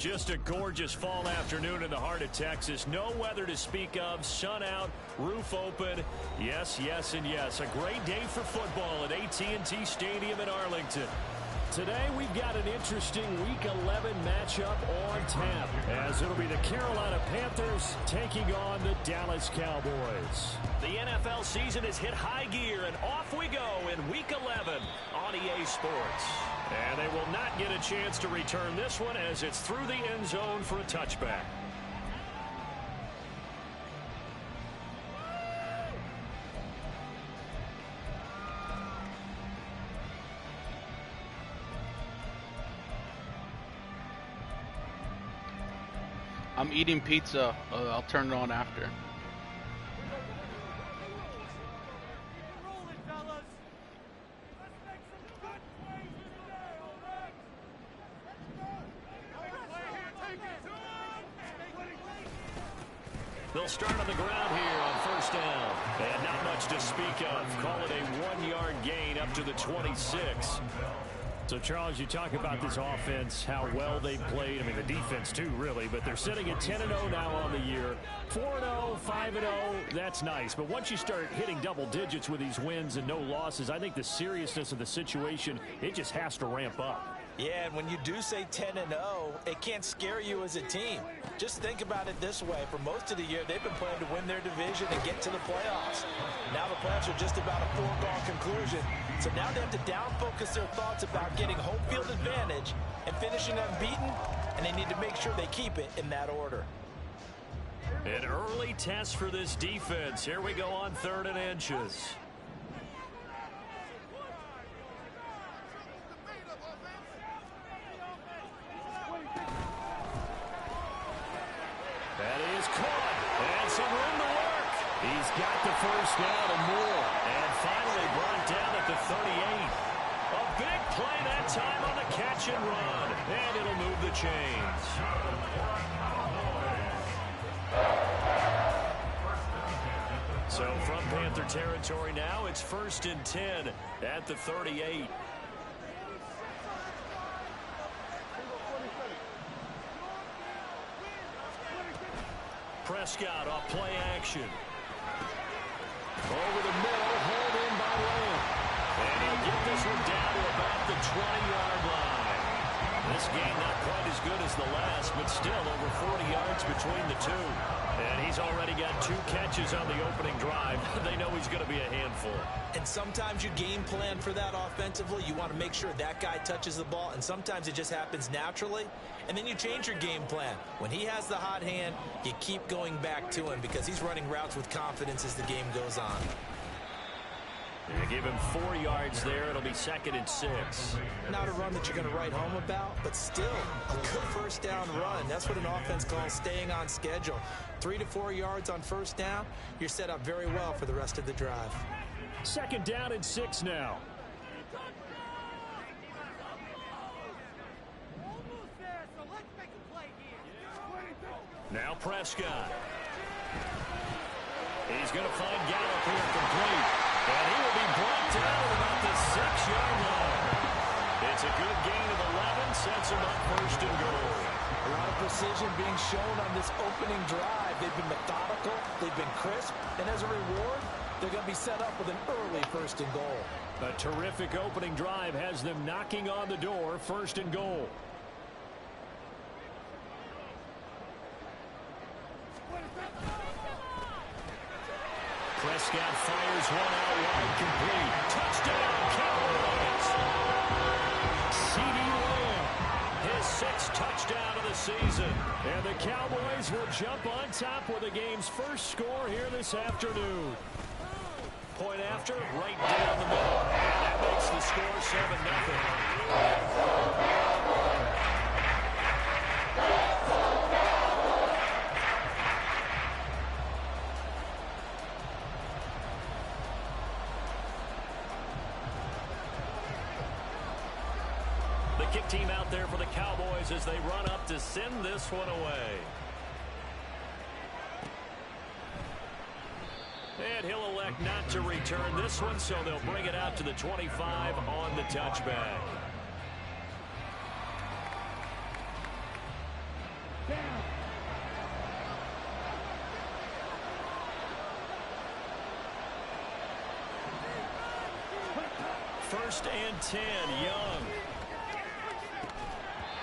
Just a gorgeous fall afternoon in the heart of Texas. No weather to speak of. Sun out, roof open. Yes, yes, and yes. A great day for football at AT&T Stadium in Arlington. Today we've got an interesting Week 11 matchup on tap, as it'll be the Carolina Panthers taking on the Dallas Cowboys. The NFL season has hit high gear, and off we go in Week 11 on EA Sports. And they will not get a chance to return this one, as it's through the end zone for a touchback. I'm eating pizza. I'll turn it on after. They'll start on the ground here on first down. And not much to speak of. Call it a 1-yard gain up to the 26. So, Charles, you talk about this offense, how well they've played. I mean, the defense, too, really. But they're sitting at 10-0 now on the year. 4-0, 5-0, that's nice. But once you start hitting double digits with these wins and no losses, I think the seriousness of the situation, it just has to ramp up. Yeah, and when you do say 10-0, it can't scare you as a team. Just think about it this way. For most of the year, they've been playing to win their division and get to the playoffs. Now the playoffs are just about a foregone conclusion. So now they have to down-focus their thoughts about getting home field advantage and finishing unbeaten, and they need to make sure they keep it in that order. An early test for this defense. Here we go on 3rd and inches. That is caught, and some room to work. He's got the first down and more, and finally brought down at the 38. A big play that time on the catch and run, and it'll move the chains. So from Panther territory now, it's 1st and 10 at the 38. Prescott off play action. Over the middle, hauled in by Lamb. And he'll get this one down to about the 20-yard line. This game not quite as good as the last, but still over 40 yards between the two. And he's already got 2 catches on the opening drive. They know he's going to be a handful. And sometimes you game plan for that offensively. You want to make sure that guy touches the ball, and sometimes it just happens naturally. And then you change your game plan. When he has the hot hand, you keep going back to him because he's running routes with confidence as the game goes on. They give him 4 yards there. It'll be 2nd and 6. Not a run that you're going to write home about, but still a good first down run. That's what an offense calls staying on schedule. 3 to 4 yards on first down. You're set up very well for the rest of the drive. 2nd down and 6 now. Now Prescott. He's going to find Gallup here complete. And he will be brought down at about the 6-yard line. It's a good gain of 11, sets him up 1st and goal. A lot of precision being shown on this opening drive. They've been methodical, they've been crisp, and as a reward, they're going to be set up with an early 1st and goal. A terrific opening drive has them knocking on the door, 1st and goal. Prescott fires one out wide, complete. Touchdown, Cowboys! C.D. Lamb, his 6th touchdown of the season. And the Cowboys will jump on top with the game's first score here this afternoon. Point after, right down the middle. And that makes the score 7-0. Kick team out there for the Cowboys as they run up to send this one away. And he'll elect not to return this one, so they'll bring it out to the 25 on the touchback. 1st and 10. Young.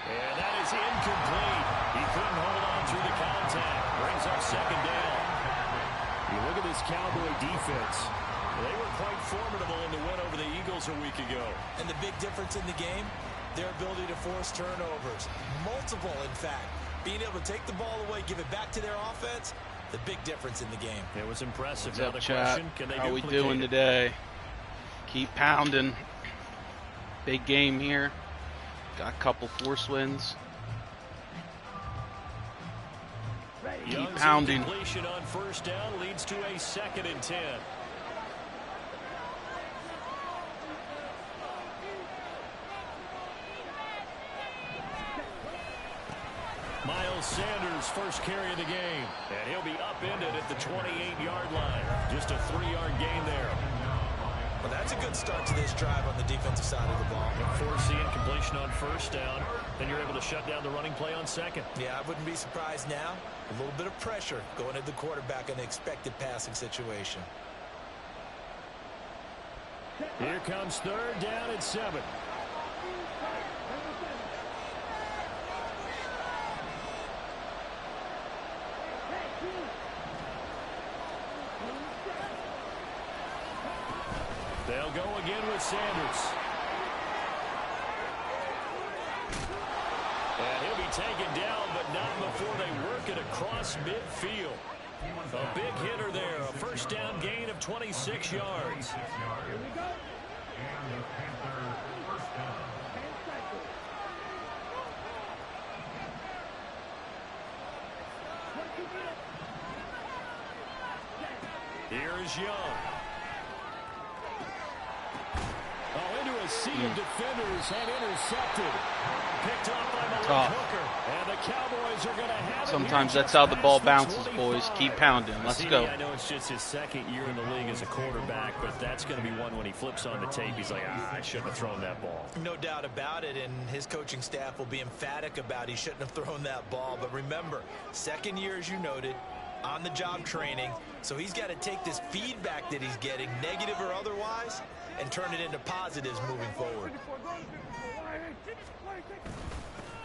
And that is incomplete. He couldn't hold on through the contact. Brings up 2nd down. You look at this Cowboy defense. They were quite formidable in the win over the Eagles a week ago. And the big difference in the game, their ability to force turnovers. Multiple, in fact. Being able to take the ball away, give it back to their offense, the big difference in the game. It was impressive. What's Now up, the chat? question, can they How we duplicate doing it? today? Keep pounding. Big game here. Got a couple force wins. Keep Young's pounding. incompletion on 1st down leads to a 2nd and 10. Miles Sanders, first carry of the game. And he'll be upended at the 28-yard line. Just a 3-yard gain there. Well, that's a good start to this drive on the defensive side of the ball. Force the incompletion on 1st down. Then you're able to shut down the running play on 2nd. Yeah, I wouldn't be surprised now. A little bit of pressure going at the quarterback in an expected passing situation. Here comes 3rd down at 7. They'll go again with Sanders. And he'll be taken down, but not before they work it across midfield. A big hitter there. A 1st down gain of 26 yards. Here is Young. Oh, into a sea of defenders and intercepted. Picked off by Malik Hooker. And the Cowboys are going to have Sometimes that's how the ball bounces, boys. Keep pounding. Let's go. I know it's just his 2nd year in the league as a quarterback, but that's going to be one when he flips on the tape. He's like, I shouldn't have thrown that ball. No doubt about it, and his coaching staff will be emphatic about he shouldn't have thrown that ball. But remember, 2nd year, as you noted, on-the-job training, so he's got to take this feedback that he's getting, negative or otherwise, and turn it into positives moving forward.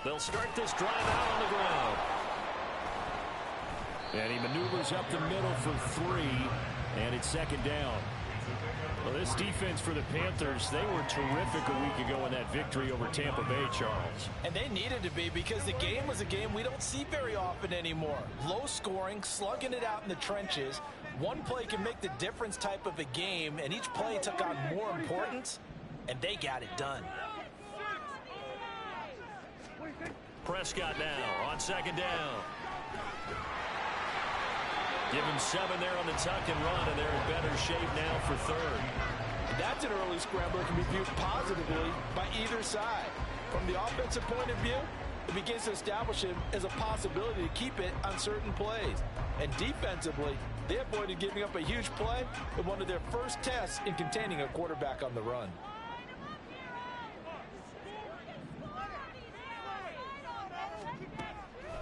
They'll start this drive out on the ground. And he maneuvers up the middle for 3, and it's 2nd down. Well, this defense for the Panthers, they were terrific a week ago in that victory over Tampa Bay, Charles. And they needed to be, because the game was a game we don't see very often anymore. Low scoring, slugging it out in the trenches. One play can make the difference type of a game, and each play took on more importance, and they got it done. Prescott now on 2nd down. Give him 7 there on the tuck and run, and they're in better shape now for 3rd. That's an early scrambler that can be viewed positively by either side. From the offensive point of view, it begins to establish him as a possibility to keep it on certain plays. And defensively, they avoided giving up a huge play in one of their first tests in containing a quarterback on the run.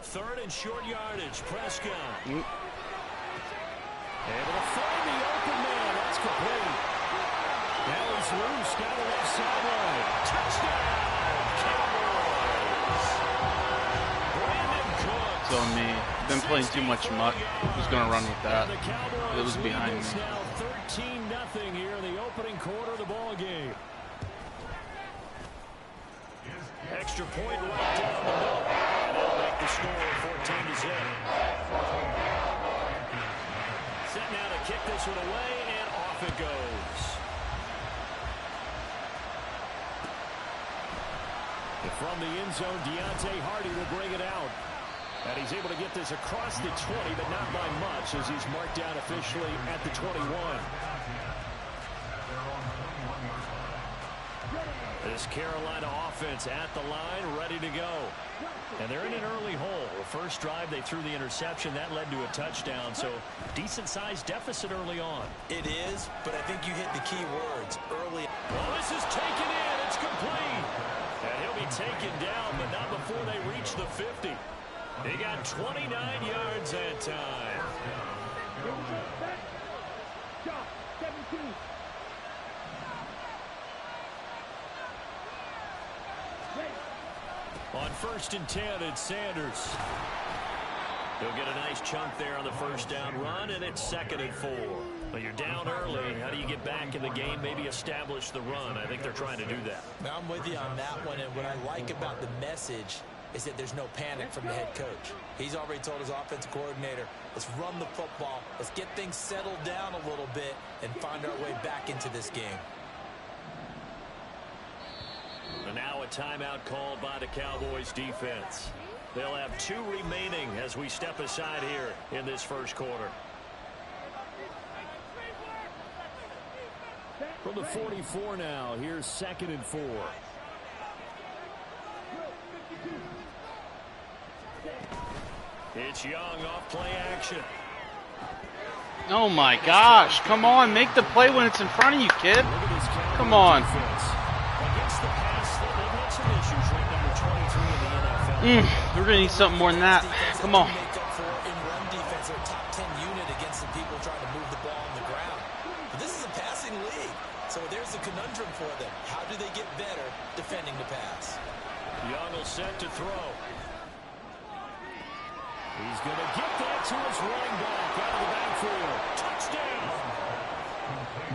Third and short yardage. Prescott. Able to find the open man. That's complete. Now he's loose down the left sideline. Touchdown, Cowboys. Brandon Cooks. It's on me. Been playing too much mutt. Who's going to run with that? It was behind me. Now 13-0 here in the opening quarter of the ball game. Extra point right down the middle. And they'll make the score 14-0. Set now to kick this one away, and off it goes. And from the end zone, Deontay Hardy will bring it out. And he's able to get this across the 20, but not by much, as he's marked down officially at the 21. This Carolina offense at the line, ready to go. And they're in an early hole. The first drive, they threw the interception. That led to a touchdown, so decent-sized deficit early on. It is, but I think you hit the key words early. Well, this is taken in. It's complete. And he'll be taken down, but not before they reach the 50. They got 29 yards that time. On 1st and 10, it's Sanders. He'll get a nice chunk there on the first down run, and it's 2nd and 4. Well, you're down early. How do you get back in the game, maybe establish the run? I think they're trying to do that. Now, I'm with you on that one, and what I like about the message is that there's no panic from the head coach. He's already told his offensive coordinator, let's run the football, let's get things settled down a little bit and find our way back into this game. And now a timeout called by the Cowboys defense. They'll have 2 remaining as we step aside here in this first quarter. From the 44 now, here's 2nd and 4. It's Young off play action. Oh my gosh, come on, make the play when it's in front of you, kid. Come on. Against the pass, they've had some issues, ranked number 23 in the NFL. We're going to need something more than that. Come on. In run defense, they're a top 10 unit against the people trying to move the ball on the ground. But this is a passing league, so there's a conundrum for them. How do they get better defending the pass? Young will set to throw. He's going to get that to his running back out of the backfield. Touchdown!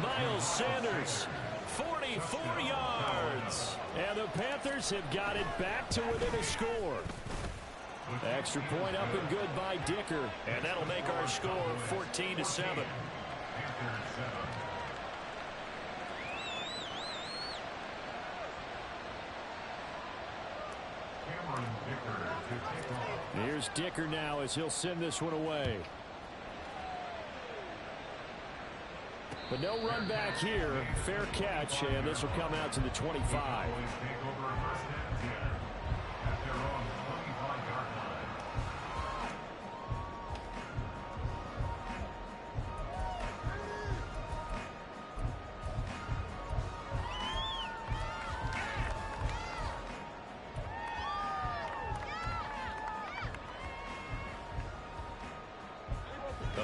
Miles Sanders, 44 yards. And the Panthers have got it back to within a score. Extra point up and good by Dicker. And that'll make our score 14-7. Here's Dicker now as he'll send this one away. But no run back here. Fair catch, and this will come out to the 25.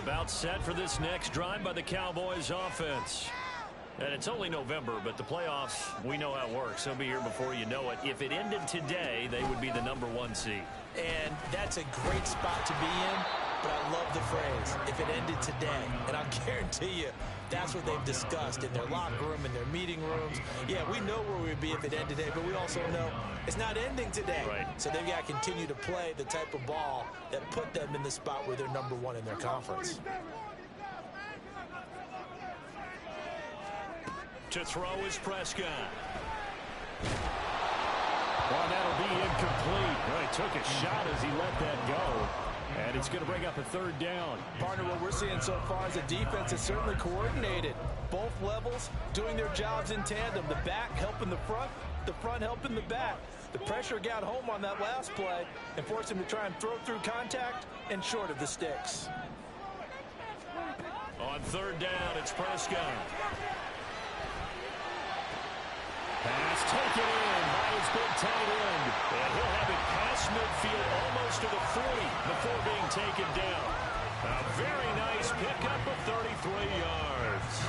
About set for this next drive by the Cowboys offense. And it's only November, but the playoffs, we know how it works. They'll be here before you know it. If it ended today, they would be the #1 seed. And that's a great spot to be in, but I love the phrase, if it ended today. And I'll guarantee you, that's what they've discussed in their locker room, in their meeting rooms. Yeah, we know where we'd be if it ended today, but we also know it's not ending today. Right. So they've got to continue to play the type of ball that put them in the spot where they're #1 in their conference. To throw is Prescott. Well, that'll be incomplete. Well, he took a shot as he let that go. And it's going to bring up a 3rd down. Partner, what we're seeing so far is a defense that's certainly coordinated. Both levels doing their jobs in tandem. The back helping the front helping the back. The pressure got home on that last play and forced him to try and throw through contact and short of the sticks. On 3rd down, it's Prescott. Pass taken in by his big tight end. And he'll have it past midfield almost to the 40 before being taken down. A very nice pickup of 33 yards.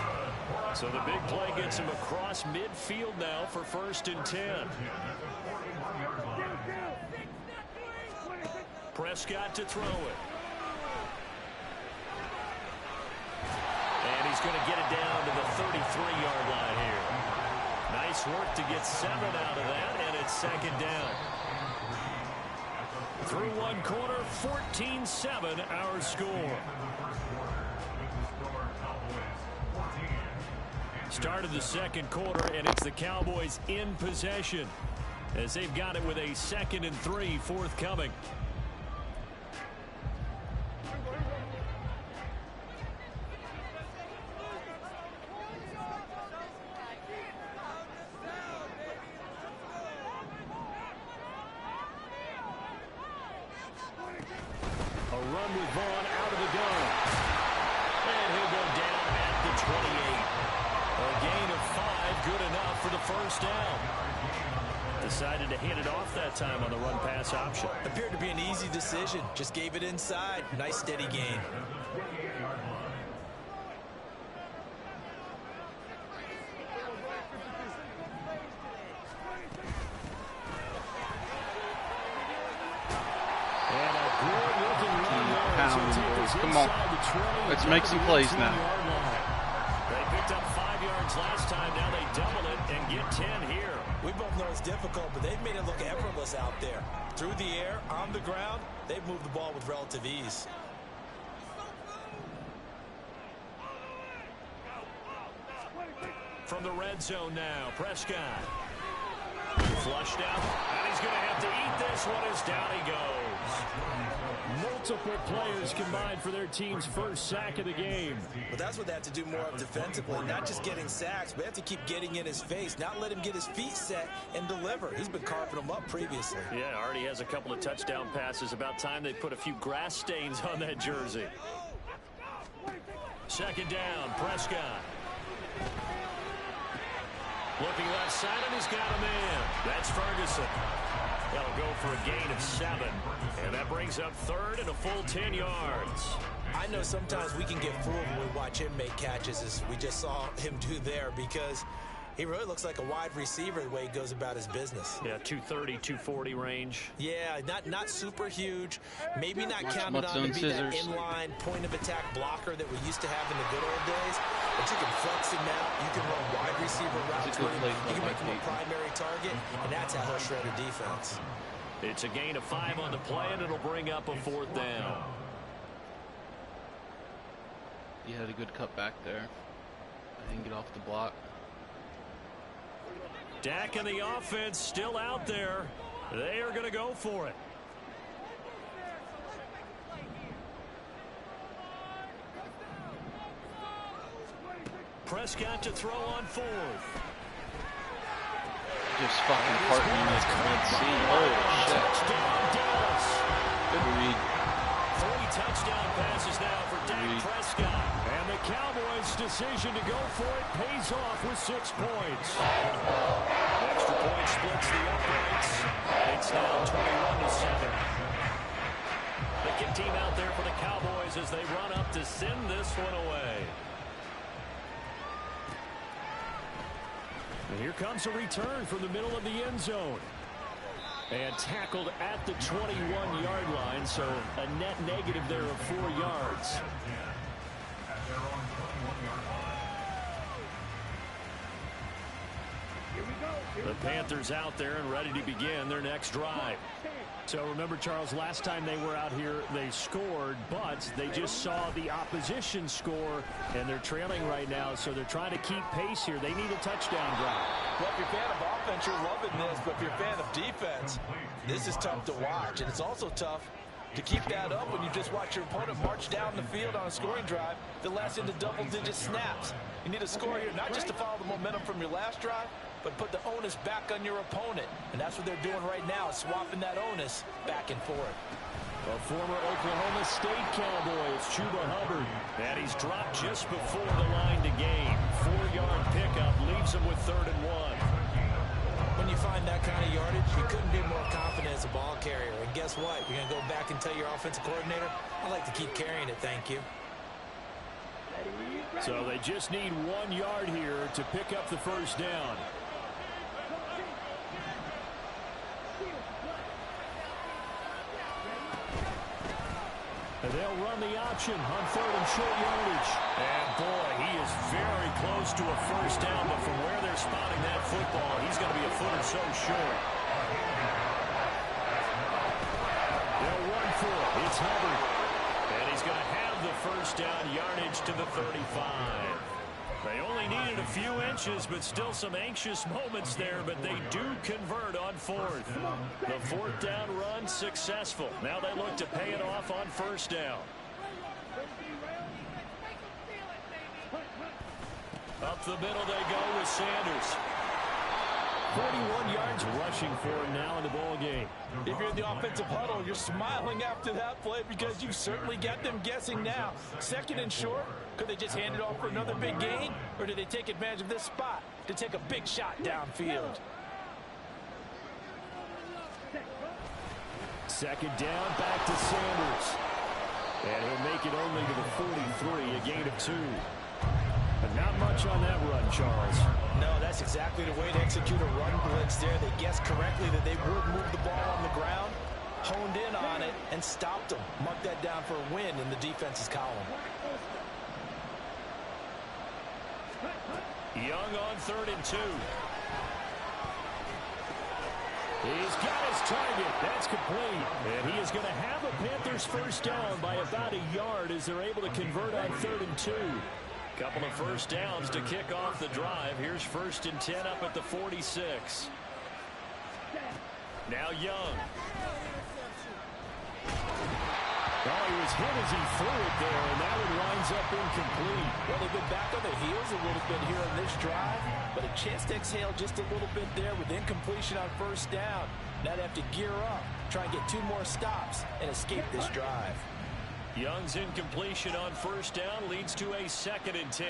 So the big play gets him across midfield now for 1st and 10. Prescott to throw it. And he's going to get it down to the 33-yard line here. Nice work to get 7 out of that, and it's 2nd down. Through 1 quarter, 14-7 our score. Start of the 2nd quarter, and it's the Cowboys in possession as they've got it with a 2nd and 3 forthcoming. Decided to hit it off that time on the run-pass option. Appeared to be an easy decision. Just gave it inside. Nice steady gain. Come on. Let's make some plays now. They picked up 5 yards last time. Now they double it and get 10 here. We both know it's difficult, but they've made it look effortless out there. Through the air, on the ground, they've moved the ball with relative ease. From the red zone now, Prescott. Flushed out, and he's going to have to eat this one as down he goes. Multiple players combined for their team's first sack of the game. But that's what they have to do more of defensively, not just getting sacks, but they have to keep getting in his face, not let him get his feet set and deliver. He's been carving them up previously. Yeah, already has a couple of touchdown passes. About time they put a few grass stains on that jersey. Second down, Prescott. Looking left side, and he's got him in. That's Ferguson. That'll go for a gain of 7. And that brings up third and a full 10 yards. I know sometimes we can get fooled when we watch him make catches, as we just saw him do there, because he really looks like a wide receiver the way he goes about his business. Yeah, 230, 240 range. Yeah, not super huge. Maybe not counted on to be that inline point-of-attack blocker that we used to have in the good old days. But you can flex him out. You can run wide receiver routes with him. You can make him a primary target, and that's how he'll shred a defense. It's a gain of 5 on the play, and it'll bring up a 4th down. He had a good cut back there. I didn't get off the block. Dak and the offense still out there. They are going to go for it. Prescott to throw on 4th. Just fucking partnering with Quincy. Holy shit. Good read. 3 touchdown passes now for Dak Prescott. And the Cowboys' decision to go for it pays off with 6 points. Extra point splits the uprights. It's now 21-7. The kick team out there for the Cowboys as they run up to send this one away. And here comes a return from the middle of the end zone. And tackled at the 21-yard line, so a net negative there of 4 yards. The Panthers out there and ready to begin their next drive. So remember, Charles, last time they were out here, they scored, but they just saw the opposition score, and they're trailing right now, so they're trying to keep pace here. They need a touchdown drive. Well, if you're a fan of offense, you're loving this, but if you're a fan of defense, this is tough to watch, and it's also tough to keep that up when you just watch your opponent march down the field on a scoring drive that lasts into double-digit snaps. You need a score here, not just to follow the momentum from your last drive, but put the onus back on your opponent. And that's what they're doing right now, swapping that onus back and forth. A former Oklahoma State Cowboy is Chuba Hubbard. And he's dropped just before the line to gain. 4-yard pickup leaves him with 3rd and 1. When you find that kind of yardage, you couldn't be more confident as a ball carrier. And guess what? You're going to go back and tell your offensive coordinator, I'd like to keep carrying it, thank you. So they just need 1 yard here to pick up the first down. And they'll run the option on 3rd and short yardage. And boy, he is very close to a first down, but from where they're spotting that football, he's going to be a foot or so short. They'll run for it. It's Hubbard. And he's going to have the first down, yardage to the 35. They only needed a few inches, but still some anxious moments there, but they do convert on 4th. The 4th down run successful. Now they look to pay it off on first down. Up the middle they go with Sanders. 41 yards rushing for him now in the ball game. If you're in the offensive huddle, you're smiling after that play because you certainly got them guessing now. 2nd and short, could they just hand it off for another big gain? Or did they take advantage of this spot to take a big shot downfield? 2nd down, back to Sanders. And he'll make it only to the 43, a gain of 2. But not much on that run, Charles. No, that's exactly the way to execute a run blitz there. They guessed correctly that they would move the ball on the ground. honed in on it and stopped them. Mark that down for a win in the defense's column. Young on 3rd and 2. He's got his target. That's complete. And he is going to have a Panthers first down by about a yard as they're able to convert on 3rd and 2. Couple of first downs to kick off the drive. Here's 1st and 10 up at the 46. Now Young. Oh, he was hit as he threw it there, and that one winds up incomplete. Well, they've been back on their heels a little bit here on this drive, but a chance to exhale just a little bit there with incompletion on 1st down. Now they have to gear up, try and get 2 more stops, and escape this drive. Young's incompletion on 1st down leads to a 2nd and 10.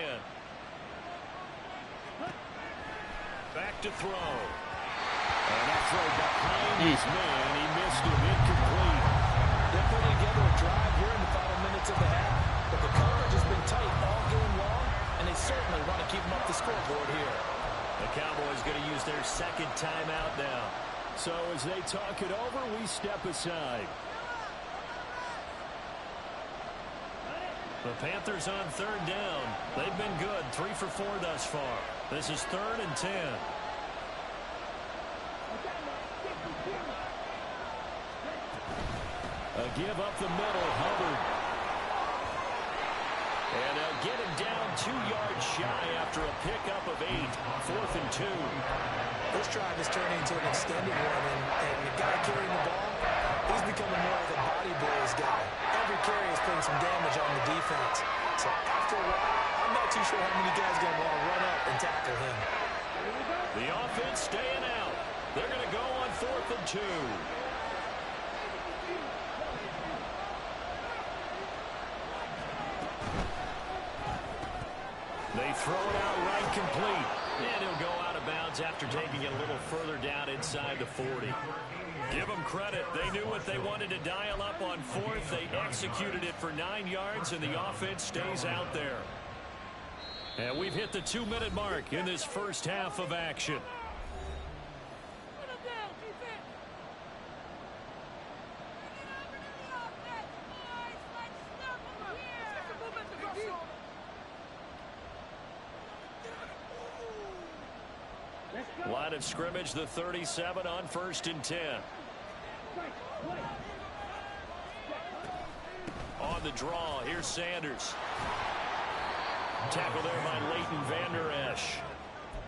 Back to throw. And that throw behind his man. He missed him, incomplete. They're putting together a drive here in the final minutes of the half, but the coverage has been tight all game long, and they certainly want to keep them up the scoreboard here. The Cowboys going to use their 2nd timeout now. So as they talk it over, we step aside. The Panthers on 3rd down. They've been good, 3 for 4 thus far. This is 3rd and 10. A give up the middle, Hubbard. And they'll get him down 2 yards shy after a pickup of 8. 4th and 2. This drive is turning into an extended one, and the guy carrying the ball, he's becoming more of a body blows guy. Every carry is putting some damage on the defense. So after a while, I'm not too sure how many guys are going to want to run up and tackle him. The offense staying out. They're going to go on 4th and 2. They throw it out right complete. And he'll go out of bounds after taking it a little further down inside the 40. Give them credit. They knew what they wanted to dial up on 4th. They executed it for 9 yards, and the offense stays out there. And we've hit the 2-minute mark in this first half of action. Line of scrimmage, the 37 on 1st and 10. On the draw, here's Sanders. Tackle there by Leighton Vander Esch.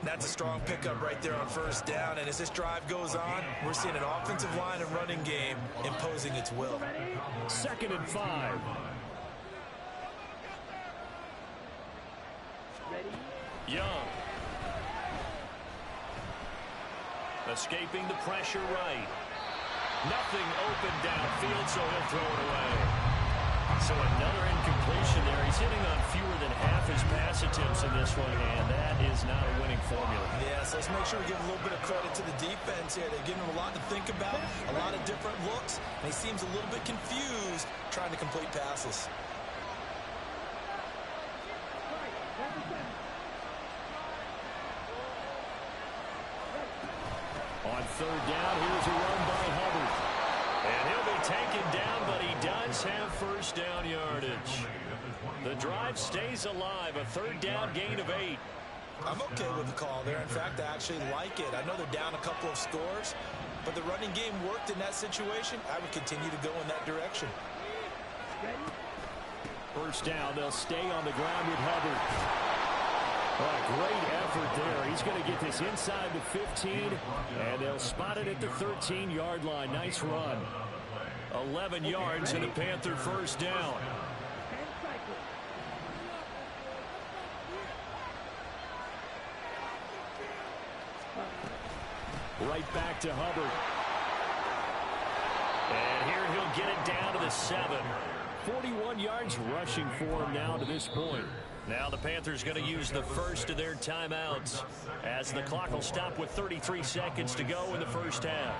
That's a strong pickup right there on 1st down, and as this drive goes on, we're seeing an offensive line and running game imposing its will. 2nd and 5. Young. Escaping the pressure right. Nothing open downfield, so he'll throw it away. So another incompletion there. He's hitting on fewer than half his pass attempts in this one, and that is not a winning formula. Yeah, so let's make sure we give a little bit of credit to the defense here. They're giving him a lot to think about, a lot of different looks, and he seems a little bit confused trying to complete passes. On 3rd down, here's a run by Hubbard. And he'll be taken down, but he does have 1st down yardage. The drive stays alive, a 3rd down gain of 8. I'm okay with the call there. In fact, I actually like it. I know they're down a couple of scores, but the running game worked in that situation. I would continue to go in that direction. 1st down, they'll stay on the ground with Hubbard. Oh, great effort there. He's going to get this inside the 15, and they'll spot it at the 13-yard line. Nice run. 11 yards and a Panther 1st down. Right back to Hubbard. And here he'll get it down to the 7. 41 yards rushing for him now to this point. Now the Panthers going to use the first of their timeouts as the clock will stop with 33 seconds to go in the first half.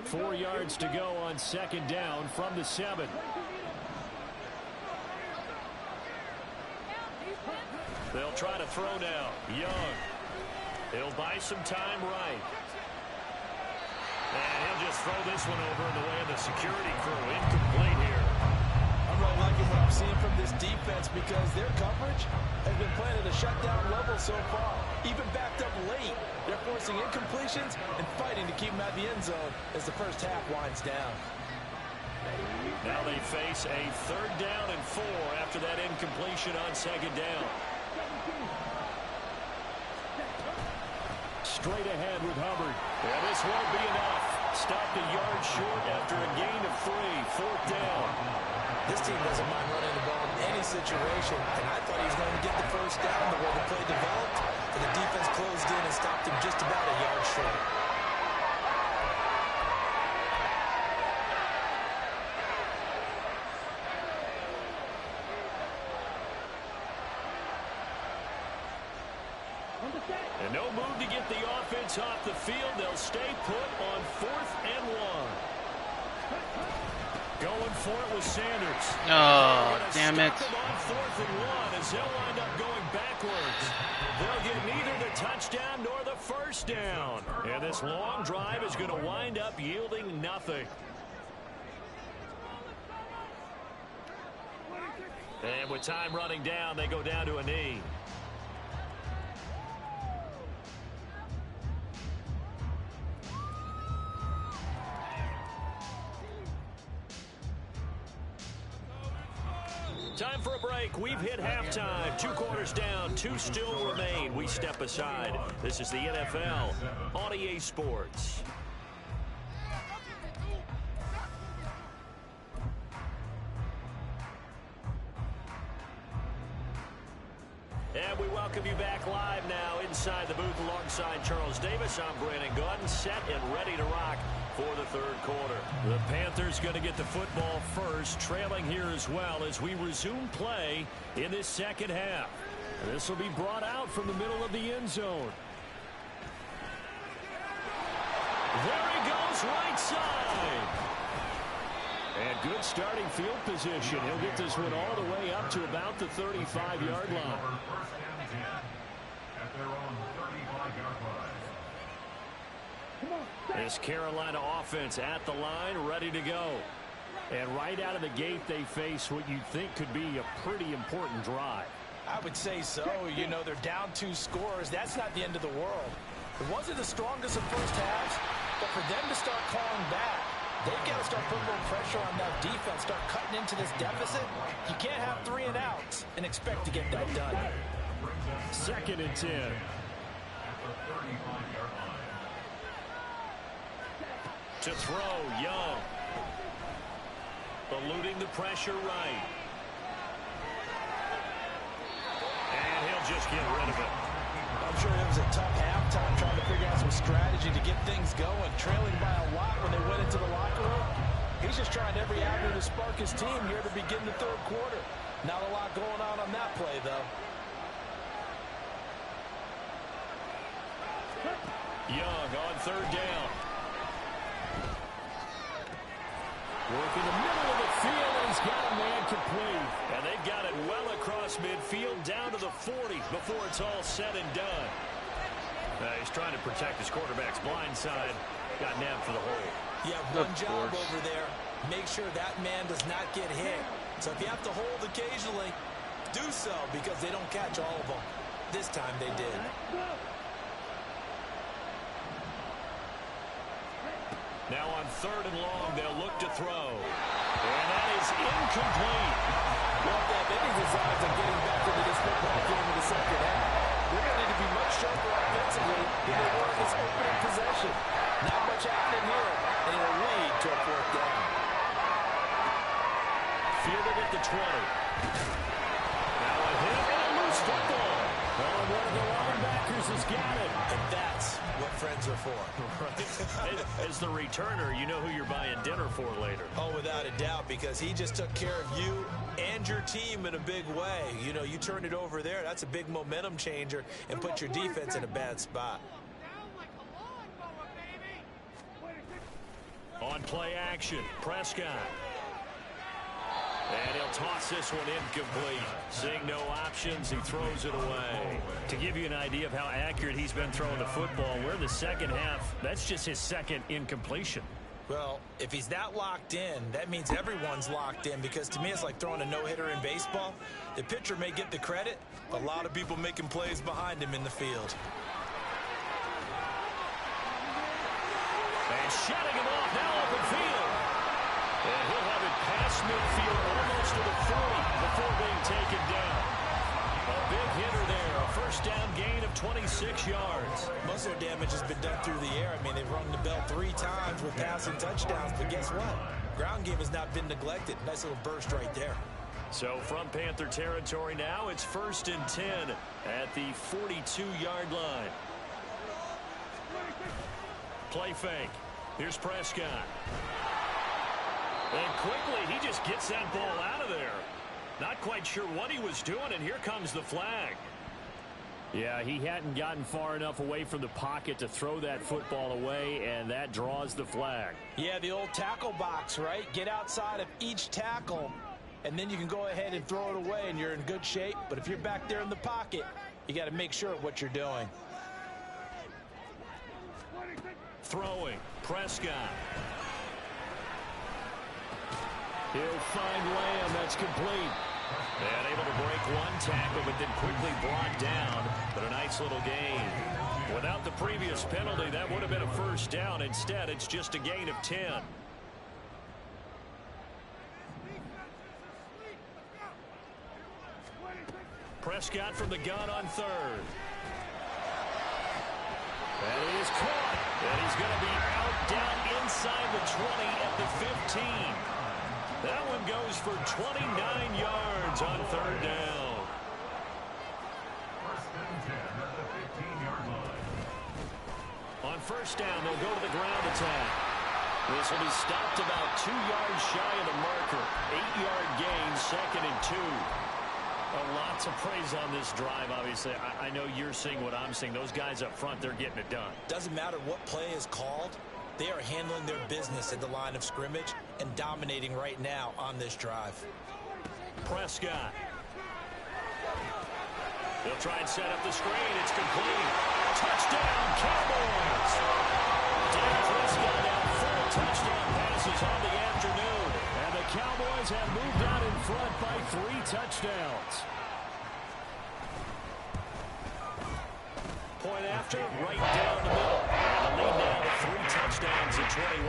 Four yards to go on 2nd down from the 7. They'll try to throw now. Young. He'll buy some time right. And he'll just throw this one over in the way of the security crew. Incomplete here. I'm really liking what I'm seeing from this defense because their coverage has been playing at a shutdown level so far. Even backed up late, they're forcing incompletions and fighting to keep them out of the end zone as the first half winds down. Now they face a 3rd down and 4 after that incompletion on 2nd down. Straight ahead with Hubbard. Yeah, this won't be enough. Stopped a yard short after a gain of 3. 4th down. This team doesn't mind running the ball in any situation, and I thought he was going to get the first down the way the play developed, and the defense closed in and stopped him just about a yard short. And no move to get the offense off the field. They'll stay put on 4th and 1. Going for it with Sanders. Oh, damn it. Stop them on 4th and 1 as they'll wind up going backwards. They'll get neither the touchdown nor the first down. And this long drive is going to wind up yielding nothing. And with time running down, they go down to a knee. Time for a break. We've hit halftime. 2 quarters down. 2 still remain. We step aside. This is the NFL on EA Sports. And we welcome you back live now inside the booth alongside Charles Davis. I'm Brandon Gordon, set and ready to rock for the 3rd quarter. The Panthers going to get the football first, trailing here as well as we resume play in this 2nd half. And this will be brought out from the middle of the end zone. There he goes, right side. And good starting field position. He'll get this one all the way up to about the 35-yard line. This Carolina offense at the line, ready to go. And right out of the gate, they face what you think could be a pretty important drive. I would say so. You know, they're down 2 scores. That's not the end of the world. It wasn't the strongest of first halves, but for them to start calling back, they've got to start putting more pressure on that defense, start cutting into this deficit. You can't have 3 and outs and expect to get that done. 2nd and 10. To throw, Young. Eluding the pressure right. And he'll just get rid of it. I'm sure it was a tough halftime trying to figure out some strategy to get things going. Trailing by a lot when they went into the locker room. He's just trying every avenue to spark his team here to begin the 3rd quarter. Not a lot going on that play, though. Young on 3rd down. Working the middle of the field, and he's got a man complete. And they've got it well across midfield, down to the 40 before it's all said and done. He's trying to protect his quarterback's blind side. Got nabbed for the hole. You have one job over there. Make sure that man does not get hit. So if you have to hold occasionally, do so because they don't catch all of them. This time they did. Now on 3rd and long, they'll look to throw. And that is incomplete. Well, if they have any designs on getting back into this football game in the 2nd half, they're going to need to be much sharper offensively than they were in this opening possession. Not much happening here, and it'll lead to a 4th down. Fielded at the 20. Now a hit and a loose football. Well, and one of the linebackers has got it. And that's what friends are for. Right. As the returner, you know who you're buying dinner for later. Oh, without a doubt, because he just took care of you and your team in a big way. You know, you turn it over there, that's a big momentum changer and put your defense in a bad spot. On play action, Prescott. And he'll toss this one incomplete. Seeing no options, he throws it away. To give you an idea of how accurate he's been throwing the football, we're in the second half. That's just his second incompletion. Well, if he's that locked in, that means everyone's locked in, because to me it's like throwing a no-hitter in baseball. The pitcher may get the credit, a lot of people making plays behind him in the field. And shutting him off, now open field. And he'll have it past midfield, almost to the 40 before being taken down. A big hitter there, a first down gain of 26 yards. Most of their damage has been done through the air. I mean, they've rung the bell 3 times with passing touchdowns, but guess what? Ground game has not been neglected. Nice little burst right there. So from Panther territory now, it's 1st and 10 at the 42-yard line. Play fake. Here's Prescott. And quickly, he just gets that ball out of there. Not quite sure what he was doing, and here comes the flag. Yeah, he hadn't gotten far enough away from the pocket to throw that football away, and that draws the flag. Yeah, the old tackle box, right? Get outside of each tackle, and then you can go ahead and throw it away, and you're in good shape. But if you're back there in the pocket, you got to make sure of what you're doing. Throwing, Prescott. He'll find Lamb. That's complete. And able to break one tackle, but then quickly brought down. But a nice little gain. Without the previous penalty, that would have been a first down. Instead, it's just a gain of 10. Prescott from the gun on 3rd. That is caught. And he's going to be out down inside the 20 at the 15. That one goes for 29 yards on 3rd down. On 1st down, they'll go to the ground attack. This will be stopped about 2 yards shy of the marker. 8-yard gain, 2nd and 2. Lots of praise on this drive, obviously. I know you're seeing what I'm seeing. Those guys up front, they're getting it done. Doesn't matter what play is called. They are handling their business at the line of scrimmage and dominating right now on this drive. Prescott. They'll try and set up the screen. It's complete. Touchdown, Cowboys. Dak Prescott now 4 touchdown passes on the afternoon. And the Cowboys have moved out in front by 3 touchdowns. Point after, right down the middle. And the lead now to 3 touchdowns at 21.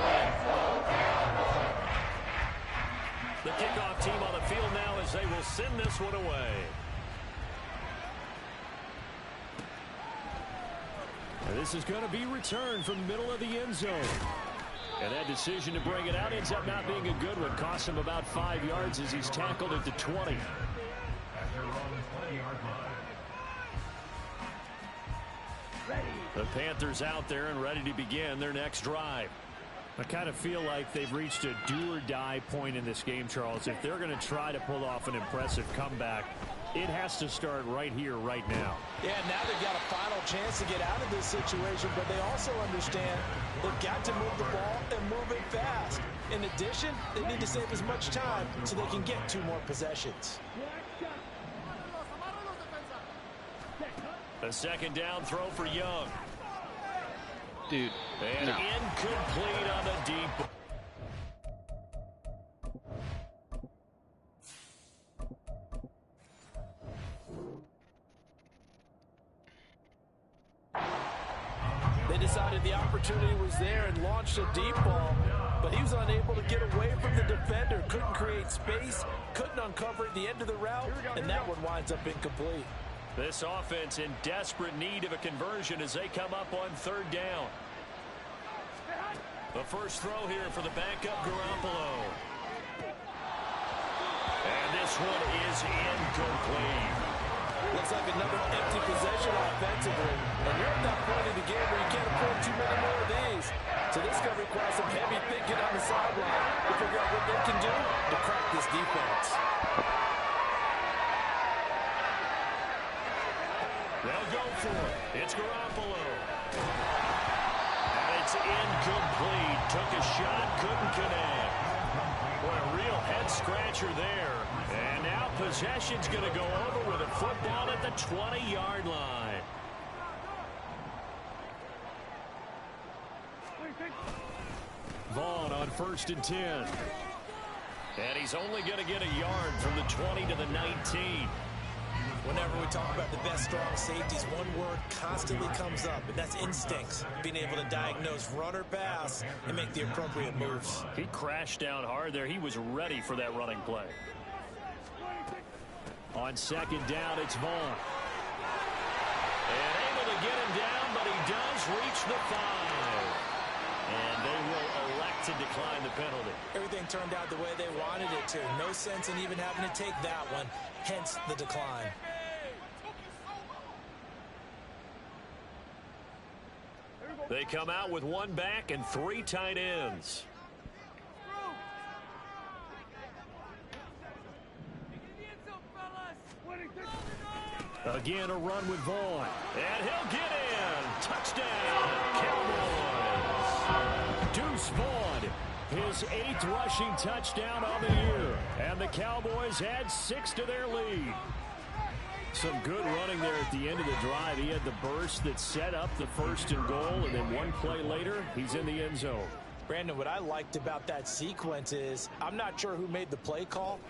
The kickoff team on the field now as they will send this one away. And this is going to be returned from the middle of the end zone. And that decision to bring it out ends up not being a good one. Cost him about 5 yards as he's tackled at the 20. The Panthers out there and ready to begin their next drive. I kind of feel like they've reached a do-or-die point in this game, Charles. If they're going to try to pull off an impressive comeback, it has to start right here, right now. Yeah, now they've got a final chance to get out of this situation, but they also understand they've got to move the ball and move it fast. In addition, they need to save as much time so they can get 2 more possessions. A 2nd down throw for Young. Dude, and no. Incomplete on the deep. They decided the opportunity was there and launched a deep ball, but he was unable to get away from the defender. Couldn't create space, couldn't uncover the end of the route, and that one winds up incomplete. This offense in desperate need of a conversion as they come up on 3rd down. The first throw here for the backup Garoppolo. And this one is incomplete. Looks like another empty possession offensively. And you're at that point in the game where you can't afford too many more of these. So this is going to require some heavy thinking on the sideline to figure out what they can do to crack this defense. They'll go for it. It's Garoppolo. And it's incomplete. Took a shot, couldn't connect. a real head scratcher there. And now possession's going to go over with a football at the 20-yard line. Vaughn on 1st and 10. And he's only going to get a yard from the 20 to the 19. Whenever we talk about the best strong safeties, one word constantly comes up, and that's instincts. Being able to diagnose run or pass and make the appropriate moves. He crashed down hard there. He was ready for that running play. On 2nd down, it's Vaughn. And able to get him down, but he does reach the 5. And they will elect to decline the penalty. Everything turned out the way they wanted it to. No sense in even having to take that one, hence the decline. They come out with 1 back and 3 tight ends. Again, a run with Vaughn. And he'll get in. Touchdown, Cowboys. Deuce Vaughn, his 8th rushing touchdown of the year. And the Cowboys add 6 to their lead. Some good running there at the end of the drive. He had the burst that set up the 1st and goal, and then 1 play later, he's in the end zone. Brandon, what I liked about that sequence is, I'm not sure who made the play call,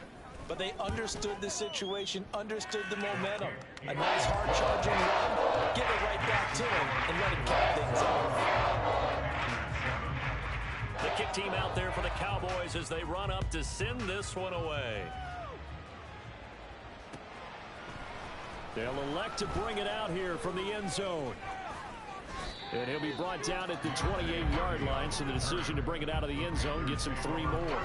but they understood the situation, understood the momentum. A nice hard-charging run, give it right back to him, and let him kick things off. The kick team out there for the Cowboys as they run up to send this one away. They'll elect to bring it out here from the end zone. And he'll be brought down at the 28-yard line, so the decision to bring it out of the end zone gets him 3 more.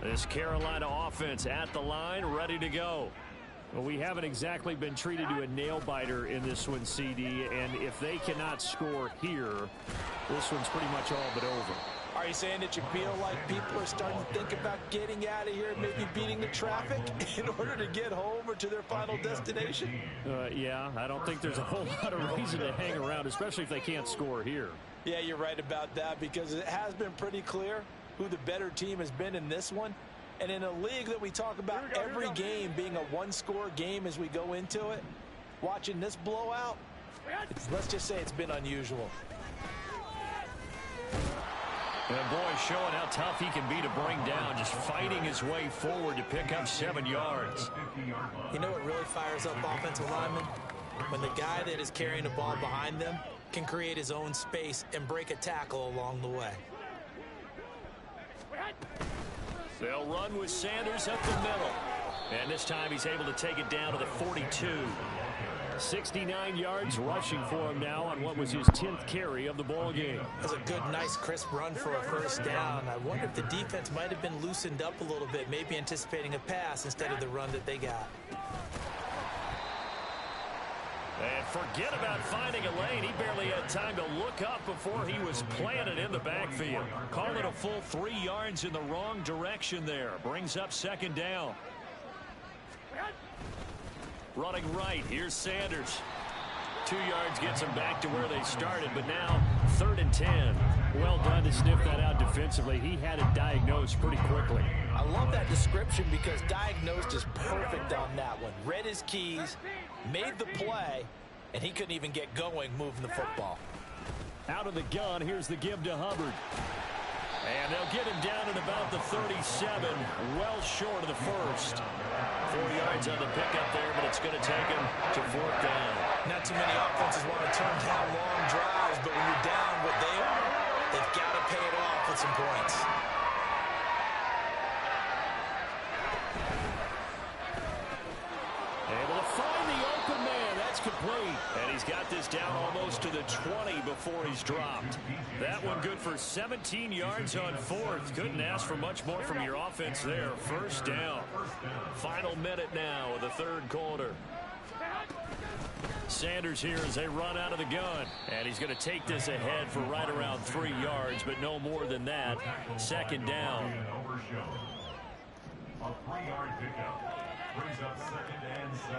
This Carolina offense at the line, ready to go. Well, we haven't exactly been treated to a nail-biter in this one, CD, and if they cannot score here, this one's pretty much all but over. Are you saying that you feel like people are starting to think about getting out of here, maybe beating the traffic in order to get home or to their final destination? Yeah, I don't think there's a whole lot of reason to hang around, especially if they can't score here. Yeah, you're right about that, because it has been pretty clear who the better team has been in this one. And in a league that we talk about every game being a one-score game as we go into it, watching this blowout, let's just say it's been unusual. And boy, showing how tough he can be to bring down, just fighting his way forward to pick up 7 yards. You know what really fires up offensive linemen? When the guy that is carrying the ball behind them can create his own space and break a tackle along the way. They'll run with Sanders up the middle. And this time he's able to take it down to the 42. 69 yards rushing for him now on what was his 10th carry of the ball game. That's a good, nice, crisp run for a first down. I wonder if the defense might have been loosened up a little bit, maybe anticipating a pass instead of the run that they got. And forget about finding a lane. He barely had time to look up before he was planted in the backfield. Call it a full 3 yards in the wrong direction there. Brings up 2nd down. Running right, here's Sanders. 2 yards gets him back to where they started, but now 3rd and 10. Well done to sniff that out defensively. He had it diagnosed pretty quickly. I love that description because diagnosed is perfect on that one. Read his keys, made the play, and he couldn't even get going moving the football. Out of the gun, here's the give to Hubbard. And they'll get him down at about the 37, well short of the first. 4 yards on the pickup there, but it's going to take him to 4th down. Not too many offenses want to turn down long drives, but when you're down what they are, they've got to pay it off with some points. Able to find the open man. That's complete. And he's got this down almost to the 20 before he's dropped. That one good for 17 yards on 4th. Couldn't ask for much more from your offense there. 1st down. Final minute now of the 3rd quarter. Sanders here as they run out of the gun. And he's going to take this ahead for right around 3 yards, but no more than that. Second down. A 3-yard pickup brings up 2nd and 7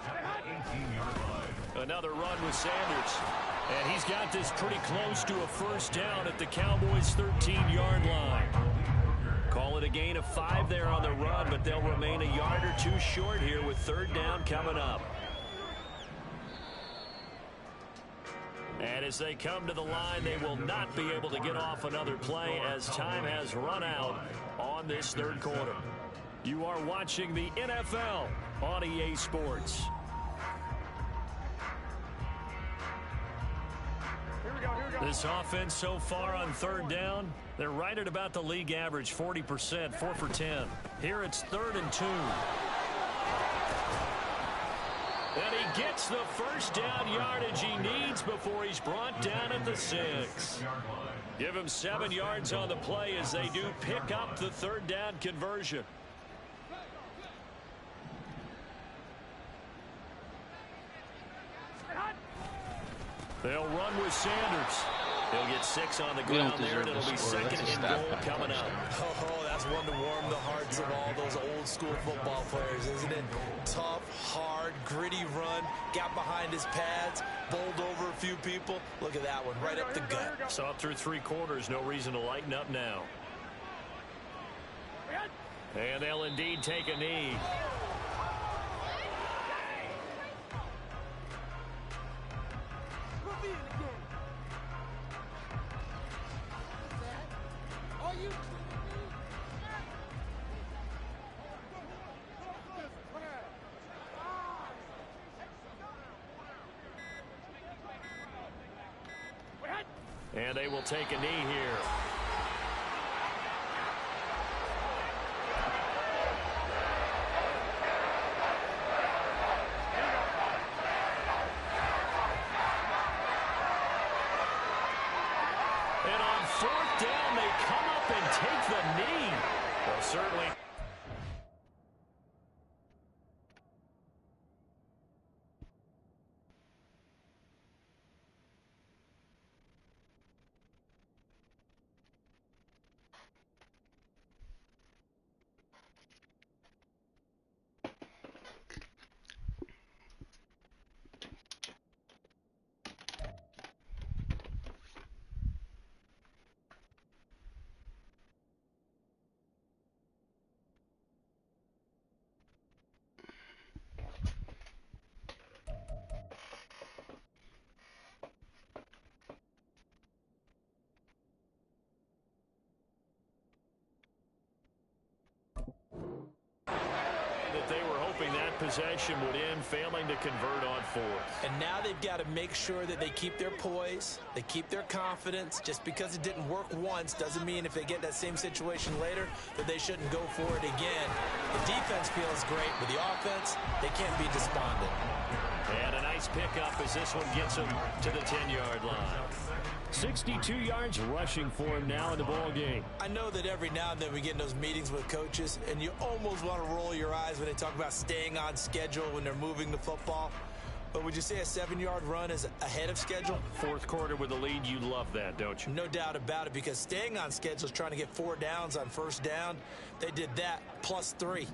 at the 18-yard line. Another run with Sanders. And he's got this pretty close to a first down at the Cowboys' 13-yard line. Call it a gain of 5 there on the run, but they'll remain a yard or 2 short here with third down coming up. And as they come to the line, they will not be able to get off another play as time has run out on this third quarter. You are watching the NFL on EA Sports. This offense so far on third down, they're right at about the league average, 40%, 4 for 10. Here it's 3rd and 2. And he gets the first down yardage he needs before he's brought down at the 6. Give him 7 yards on the play as they do pick up the third down conversion. They'll run with Sanders. He'll get 6 on the ground there, and it'll be 2nd and goal coming up. Oh, that's one to warm the hearts of all those old school football players, isn't it? Tough, hard, gritty run, got behind his pads, bowled over a few people. Look at that one, right up the gut. Saw through 3 quarters, no reason to lighten up now. And they'll indeed take a knee. And they will take a knee here. And on 4th down, they come up and take the knee. Well, certainly. They were hoping that possession would end, failing to convert on 4th. And now they've got to make sure that they keep their poise, they keep their confidence. Just because it didn't work once doesn't mean if they get that same situation later that they shouldn't go for it again. The defense feels great, but the offense, they can't be despondent. And a nice pickup as this one gets him to the 10-yard line. 62 yards rushing for him now in the ball game. I know that every now and then we get in those meetings with coaches, and you almost want to roll your eyes when they talk about staying on schedule when they're moving the football. But would you say a 7-yard run is ahead of schedule? 4th quarter with the lead, you love that, don't you? No doubt about it, because staying on schedule is trying to get 4 downs on first down. They did that, plus 3.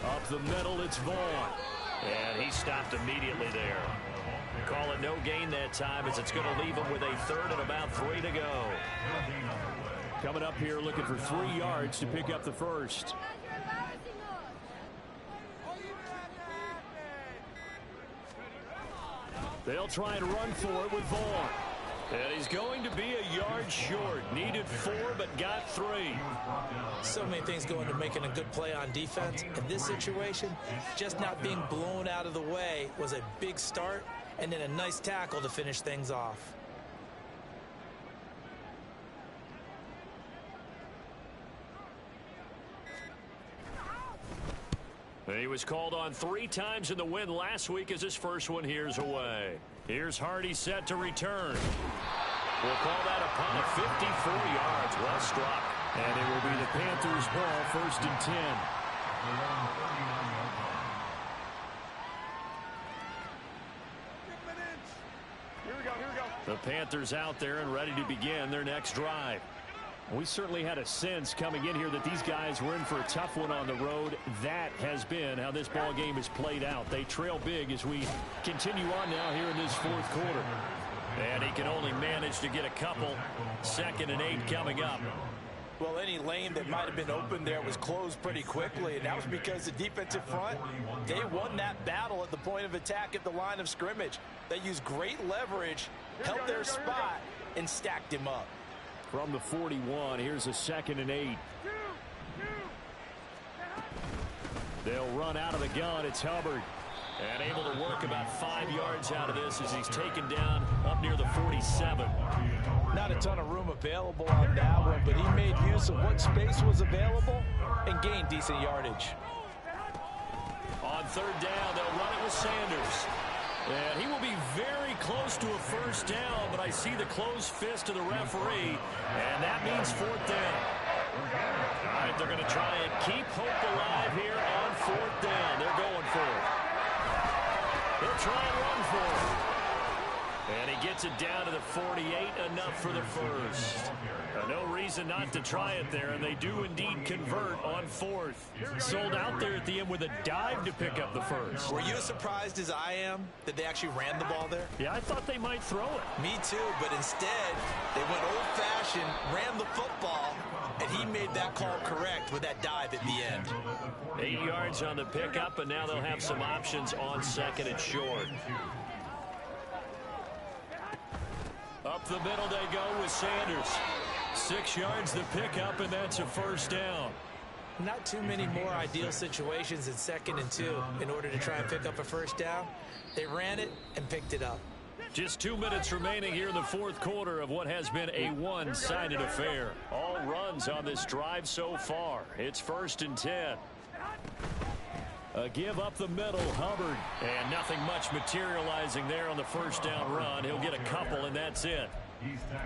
Up the middle, it's Vaughn. And he stopped immediately there. Call it no gain that time as it's going to leave him with a 3rd and about 3 to go. Coming up here looking for 3 yards to pick up the first. They'll try and run for it with Vaughn. And he's going to be a yard short. Needed 4, but got 3. So many things go into making a good play on defense. In this situation, just not being blown out of the way was a big start, and then a nice tackle to finish things off. He was called on 3 times in the win last week as his first one here's away. Here's Hardy set to return. We'll call that a punt of 54 yards. Well struck. And it will be the Panthers' ball, 1st and 10. The Panthers out there and ready to begin their next drive. We certainly had a sense coming in here that these guys were in for a tough one on the road. That has been how this ball game is played out. They trail big as we continue on now here in this fourth quarter. And he can only manage to get a couple. 2nd and 8 coming up. Well, any lane that might have been open there was closed pretty quickly, and that was because the defensive front, they won that battle at the point of attack at the line of scrimmage. They used great leverage, held their spot, and stacked him up. From the 41, here's a 2nd and 8. They'll run out of the gun. It's Hubbard. And able to work about 5 yards out of this as he's taken down up near the 47. Not a ton of room available on that one, but he made use of what space was available and gained decent yardage. On 3rd down, they'll run it with Sanders. And he will be very close to a first down, but I see the closed fist of the referee, and that means 4th down. All right, they're going to try and keep hope alive here on 4th down. They're going for it. They'll try and run for it. And he gets it down to the 48, enough for the first. No reason not to try it there, and they do indeed convert on 4th. Sold out there at the end with a dive to pick up the first. Were you as surprised as I am that they actually ran the ball there? Yeah, I thought they might throw it. Me too, but instead, they went old-fashioned, ran the football, and he made that call correct with that dive at the end. 8 yards on the pickup, and now they'll have some options on 2nd and short. Up the middle they go with Sanders. 6 yards the pickup, and that's a first down. Not too many more ideal situations in 2nd and 2 in order to try and pick up a first down. They ran it and picked it up. Just 2 minutes remaining here in the fourth quarter of what has been a one-sided affair. All runs on this drive so far. It's 1st and 10. A give up the middle, Hubbard. And nothing much materializing there on the first down run. He'll get a couple, and that's it.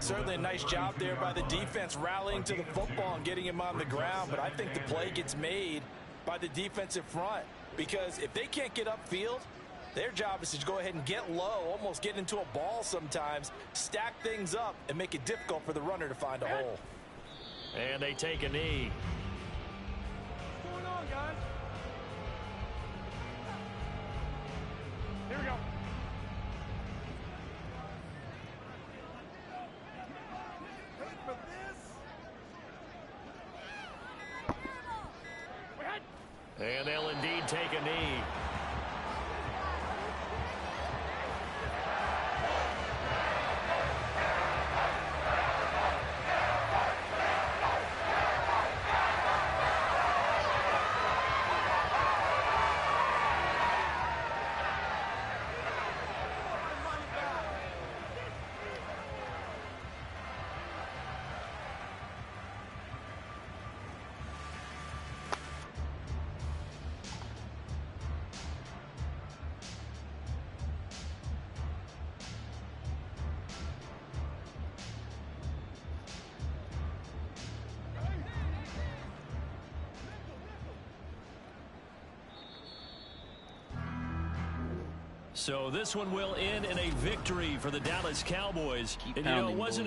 Certainly a nice job there by the defense rallying to the football and getting him on the ground, but I think the play gets made by the defensive front, because if they can't get upfield, their job is to go ahead and get low, almost get into a ball sometimes, stack things up, and make it difficult for the runner to find a hole. And they take a knee. What's going on, guys? Here we go. Wait for this. And they'll indeed take a knee. So this one will end in a victory for the Dallas Cowboys. Keep And pounding, it wasn't boys. a